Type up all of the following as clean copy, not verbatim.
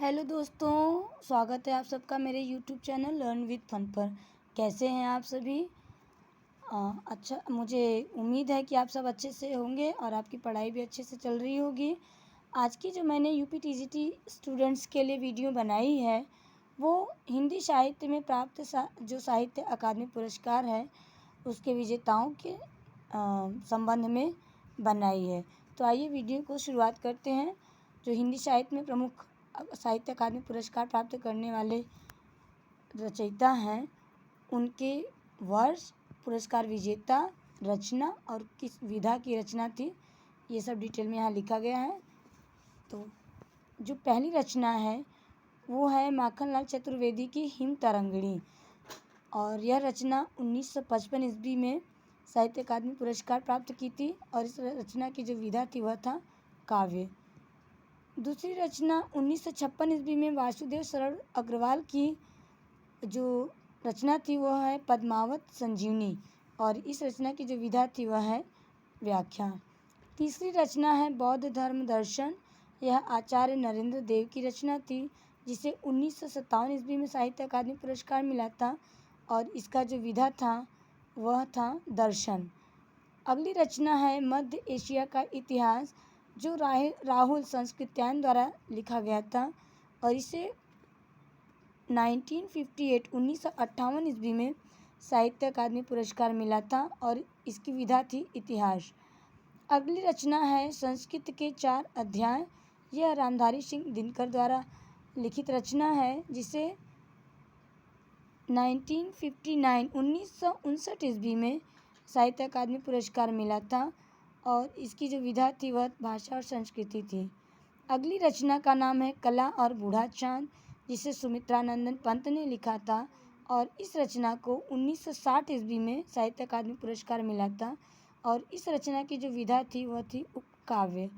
Hello दोस्तों, स्वागत है आप सबका मेरे YouTube channel learn with fun पर। कैसे हैं आप सभी? अच्छा, मुझे उम्मीद है कि आप सब अच्छे से होंगे और आपकी पढ़ाई भी अच्छे से चल रही होगी। आज की जो मैंने यूपीटीजीटी स्टूडेंट्स के लिए वीडियो बनाई है वो हिंदी साहित्य में प्राप्त जो साहित्य अकादमी पुरस्कार है उसके विजेताओं के संबंध में बनाई है। तो आइए वीडियो को शुरुआत करते हैं। जो हिंदी साहित्य में प्रमुख साहित्य अकादमी पुरस्कार प्राप्त करने वाले रचयिता हैं उनके वर्ष, पुरस्कार विजेता, रचना और किस विधा की रचना थी, ये सब डिटेल में यहाँ लिखा गया है। तो जो पहली रचना है वो है माखनलाल चतुर्वेदी की हिम तरंगिणी और यह रचना 1955 ईस्वी में साहित्य अकादमी पुरस्कार प्राप्त की थी और इस रचना की जो विधा थी वह था काव्य। दूसरी रचना 1956 ईस्वी में वासुदेव शरण अग्रवाल की जो रचना थी वह है पद्मावत संजीवनी और इस रचना की जो विधा थी वह है व्याख्या। तीसरी रचना है बौद्ध धर्म दर्शन, यह आचार्य नरेंद्र देव की रचना थी जिसे 1957 ईस्वी में साहित्य अकादमी पुरस्कार मिला था और इसका जो विधा था वह था दर्शन। अगली रचना है मध्य एशिया का इतिहास जो राहुल संस्कृत्यायन द्वारा लिखा गया था और इसे 1958 ईस्वी में साहित्य अकादमी पुरस्कार मिला था और इसकी विधा थी इतिहास। अगली रचना है संस्कृत के 4 अध्याय, यह रामधारी सिंह दिनकर द्वारा लिखित रचना है जिसे 1959 ईस्वी में साहित्य अकादमी पुरस्कार मिला था और इसकी जो विधा थी वह भाषा और संस्कृति थी। अगली रचना का नाम है कला और बूढ़ा चांद जिसे सुमित्रानंदन पंत ने लिखा था और इस रचना को 1960 ईस्वी में साहित्य अकादमी पुरस्कार मिला था और इस रचना की जो विधा थी वह थी उपकाव्य।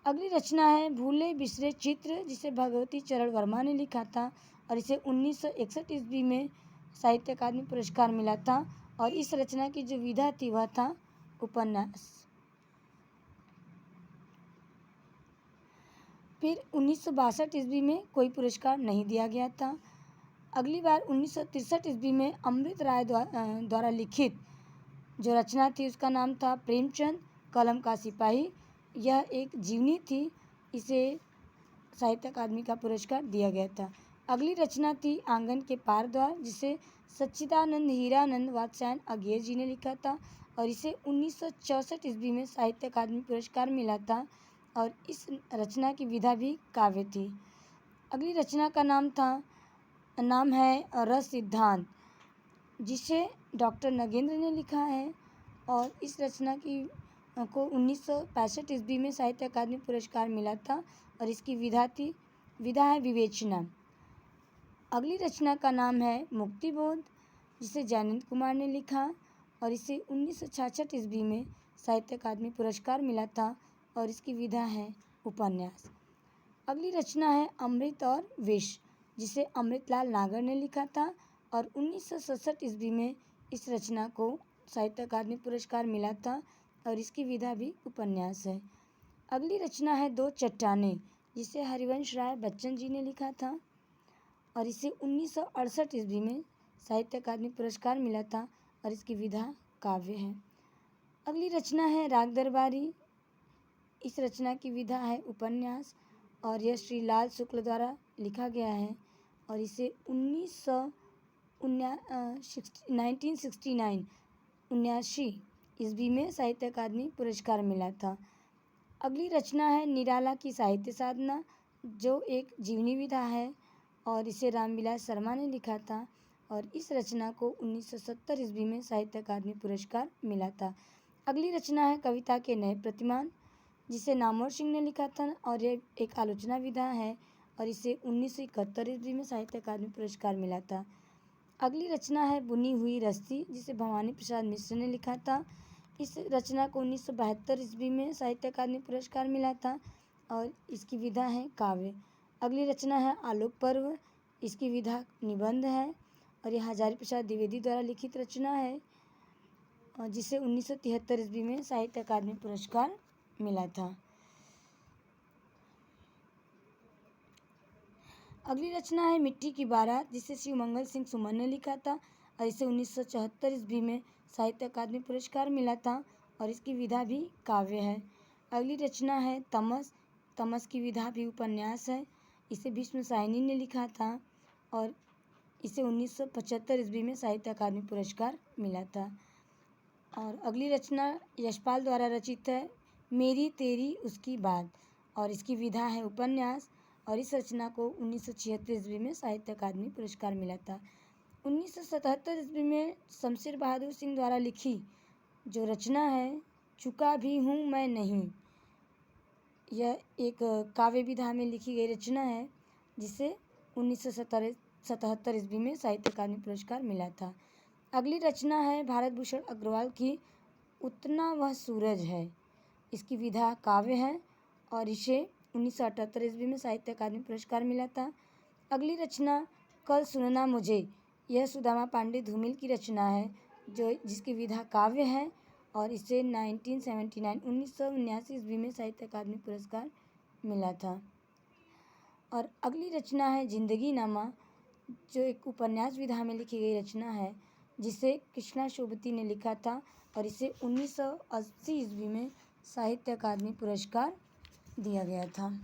अगली रचना है भूले बिसरे चित्र जिसे भगवती चरण वर्मा ने लिखा था और इसे 1961 ईस्वी में साहित्य अकादमी पुरस्कार मिला था और इस रचना की जो विधा थी वह था उपन्यास। फिर 1962 ईस्वी में कोई पुरस्कार नहीं दिया गया था। अगली बार 1963 ईस्वी में अमृत राय द्वारा लिखित जो रचना थी उसका नाम था प्रेमचंद कलम का सिपाही, यह एक जीवनी थी, इसे साहित्य अकादमी का पुरस्कार दिया गया था। अगली रचना थी आंगन के पार द्वार जिसे सच्चिदानंद हीरानंद वात्स्यायन अघेर जी ने लिखा था और इसे 1964 ईस्वी में साहित्य अकादमी पुरस्कार मिला था और इस रचना की विधा भी काव्य थी। अगली रचना का नाम है रस सिद्धांत जिसे डॉक्टर नगेंद्र ने लिखा है और इस रचना को 1965 ईस्वी में साहित्य अकादमी पुरस्कार मिला था और इसकी विधा है विवेचना। अगली रचना का नाम है मुक्तिबोध जिसे जयनंद कुमार ने लिखा और इसे 1966 ईस्वी में साहित्य अकादमी पुरस्कार मिला था और इसकी विधा है उपन्यास। अगली रचना है अमृत और विष जिसे अमृतलाल नागर ने लिखा था और 1967 ईस्वी में इस रचना को साहित्य अकादमी पुरस्कार मिला था और इसकी विधा भी उपन्यास है। अगली रचना है दो चट्टानें जिसे हरिवंश राय बच्चन जी ने लिखा था और इसे 1968 ईस्वी में साहित्य अकादमी पुरस्कार मिला था और इसकी विधा काव्य है। अगली रचना है राग दरबारी, इस रचना की विधा है उपन्यास और यह श्री लाल शुक्ल द्वारा लिखा गया है और इसे 1969 ईस्वी में साहित्य अकादमी पुरस्कार मिला था। अगली रचना है निराला की साहित्य साधना जो एक जीवनी विधा है और इसे रामविलास शर्मा ने लिखा था और इस रचना को 1970 ईस्वी में साहित्य अकादमी पुरस्कार मिला था। अगली रचना है कविता के नए प्रतिमान जिसे नामवर सिंह ने लिखा था और यह एक आलोचना विधा है और इसे 1971 ईस्वी में साहित्य अकादमी पुरस्कार मिला था। अगली रचना है बुनी हुई रस्सी जिसे भवानी प्रसाद मिश्र ने लिखा था, इस रचना को 1972 ईस्वी में साहित्य अकादमी पुरस्कार मिला था और इसकी विधा है काव्य। अगली रचना है आलोक पर्व, इसकी विधा निबंध है और यह हजारी प्रसाद द्विवेदी द्वारा लिखित रचना है जिसे 1973 ईस्वी में साहित्य अकादमी पुरस्कार मिला था। अगली रचना है मिट्टी की बारात, जिसे शिव मंगल सिंह सुमन ने लिखा था और इसे 1974 ईस्वी में साहित्य अकादमी पुरस्कार मिला था और इसकी विधा भी काव्य है। अगली रचना है तमस। तमस की विधा भी उपन्यास है। इसे भीष्म साहनी ने लिखा था और इसे 1975 ईस्वी में साहित्य अकादमी पुरस्कार मिला था। और अगली रचना यशपाल द्वारा रचित है, मेरी तेरी उसकी बात, और इसकी विधा है उपन्यास और इस रचना को 1976 ईस्वी में साहित्य अकादमी पुरस्कार मिला था। 1977 ईस्वी में शमशेर बहादुर सिंह द्वारा लिखी जो रचना है चुका भी हूँ मैं नहीं, यह एक काव्य विधा में लिखी गई रचना है जिसे 1977 ईस्वी में साहित्य अकादमी पुरस्कार मिला था। अगली रचना है भारत भूषण अग्रवाल की उतना वह सूरज है। इसकी विधा काव्य है और इसे 1978 ईस्वी में साहित्य अकादमी पुरस्कार मिला था। अगली रचना कल सुनना मुझे, यह सुदामा पांडे धूमिल की रचना है जिसकी विधा काव्य है और इसे 1979 ईस्वी में साहित्य अकादमी पुरस्कार मिला था। और अगली रचना है जिंदगी नामा, जो एक उपन्यास विधा में लिखी गई रचना है जिसे कृष्णा शोभती ने लिखा था और इसे 1980 ईस्वी में साहित्य अकादमी पुरस्कार दिया गया था।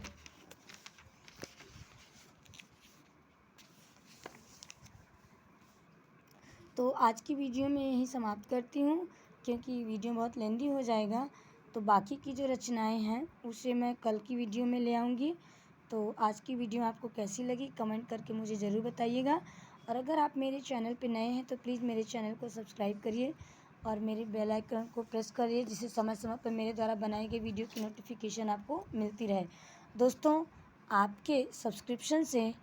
तो आज की वीडियो में यही समाप्त करती हूँ क्योंकि वीडियो बहुत लेंदी हो जाएगा। तो बाकी की जो रचनाएं हैं उसे मैं कल की वीडियो में ले आऊँगी। तो आज की वीडियो आपको कैसी लगी कमेंट करके मुझे ज़रूर बताइएगा। और अगर आप मेरे चैनल पे नए हैं तो प्लीज़ मेरे चैनल को सब्सक्राइब करिए और मेरे बेल आइकन को प्रेस करिए जिससे समय समय पर मेरे द्वारा बनाई गई वीडियो की नोटिफिकेशन आपको मिलती रहे। दोस्तों, आपके सब्सक्रिप्शन से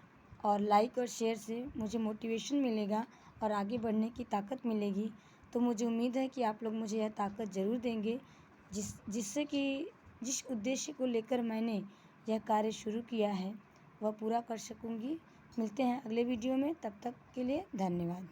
और लाइक और शेयर से मुझे मोटिवेशन मिलेगा और आगे बढ़ने की ताकत मिलेगी। तो मुझे उम्मीद है कि आप लोग मुझे यह ताकत ज़रूर देंगे जिससे कि जिस उद्देश्य को लेकर मैंने यह कार्य शुरू किया है वह पूरा कर सकूँगी। मिलते हैं अगले वीडियो में, तब तक के लिए धन्यवाद।